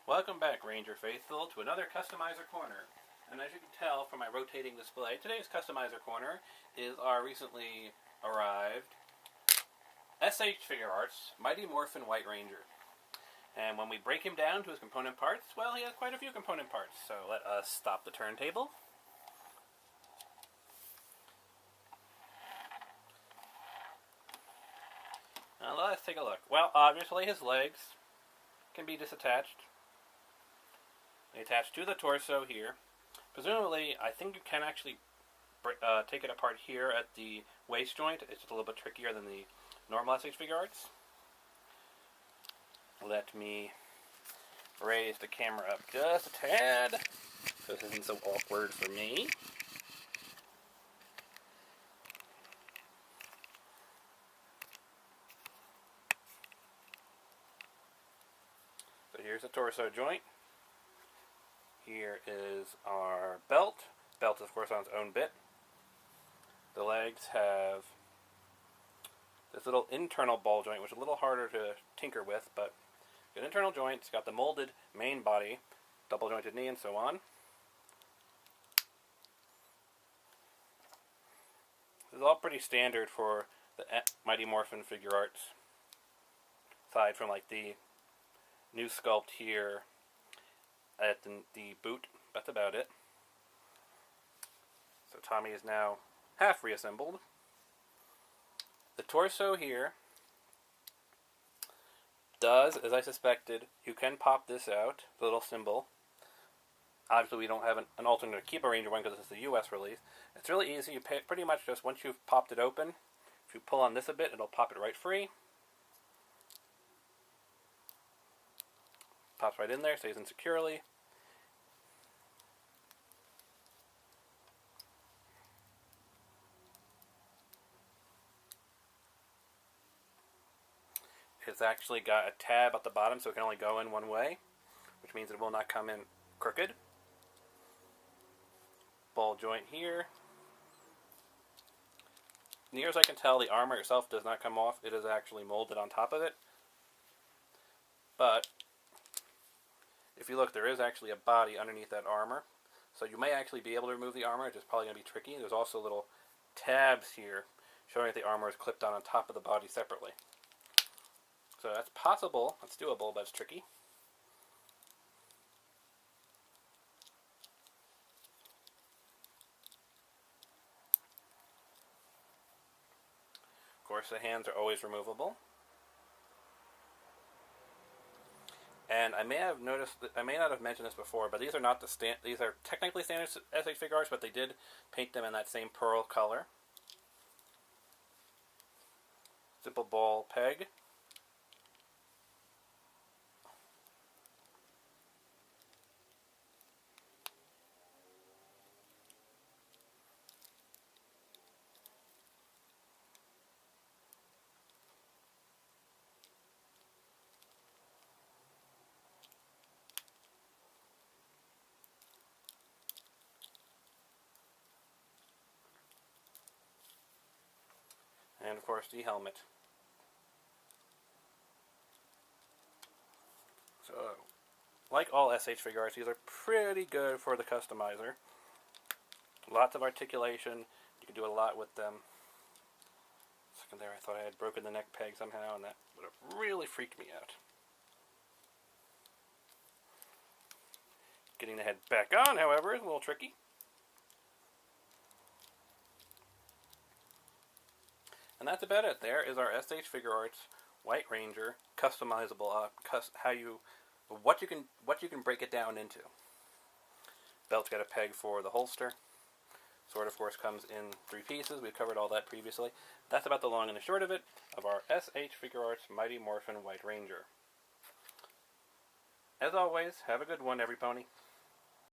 Welcome back, Ranger Faithful, to another Customizer Corner. And as you can tell from my rotating display, today's Customizer Corner is our recently arrived SH Figurarts Mighty Morphin White Ranger. And when we break him down to his component parts, well, he has quite a few component parts. So let us stop the turntable. Now let's take a look. Well, obviously his legs can be disattached. They attach to the torso here. Presumably, I think you can actually take it apart here at the waist joint. It's just a little bit trickier than the normal SH Figurarts. Let me raise the camera up just a tad so this isn't so awkward for me. So here's the torso joint. Here is our belt. Belt is, of course, on its own bit. The legs have this little internal ball joint, which is a little harder to tinker with, but an internal joint. It's got the molded main body, double jointed knee, and so on. This is all pretty standard for the Mighty Morphin Figurarts, aside from like the new sculpt here at the boot. That's about it. So Tommy is now half reassembled. The torso here does, as I suspected, you can pop this out, the little symbol. Obviously we don't have an alternate Keep a Ranger one because this is the US release. It's really easy. You pretty much just, once you've popped it open, if you pull on this a bit, it'll pop it right free. Pops right in there, stays in securely. It's actually got a tab at the bottom, so it can only go in one way, which means it will not come in crooked. Ball joint here. Near as I can tell, the armor itself does not come off. It is actually molded on top of it. But if you look, there is actually a body underneath that armor. So you may actually be able to remove the armor. It's just probably going to be tricky. There's also little tabs here showing that the armor is clipped on top of the body separately. So that's possible. That's doable, but it's tricky. Of course, the hands are always removable. And I may have noticed, I may not have mentioned this before, but these are not these are technically standard SH Figurarts, but they did paint them in that same pearl color. Simple ball peg. And of course the helmet. So, like all SH Figurarts, these are pretty good for the customizer. Lots of articulation. You can do a lot with them. Second there, I thought I had broken the neck peg somehow, and that would have really freaked me out. Getting the head back on, however, is a little tricky. And that's about it. There is our SH Figurarts White Ranger customizable. What you can break it down into. Belt's got a peg for the holster. Sword, of course, comes in 3 pieces. We've covered all that previously. That's about the long and the short of it of our SH Figurarts Mighty Morphin White Ranger. As always, have a good one, every pony.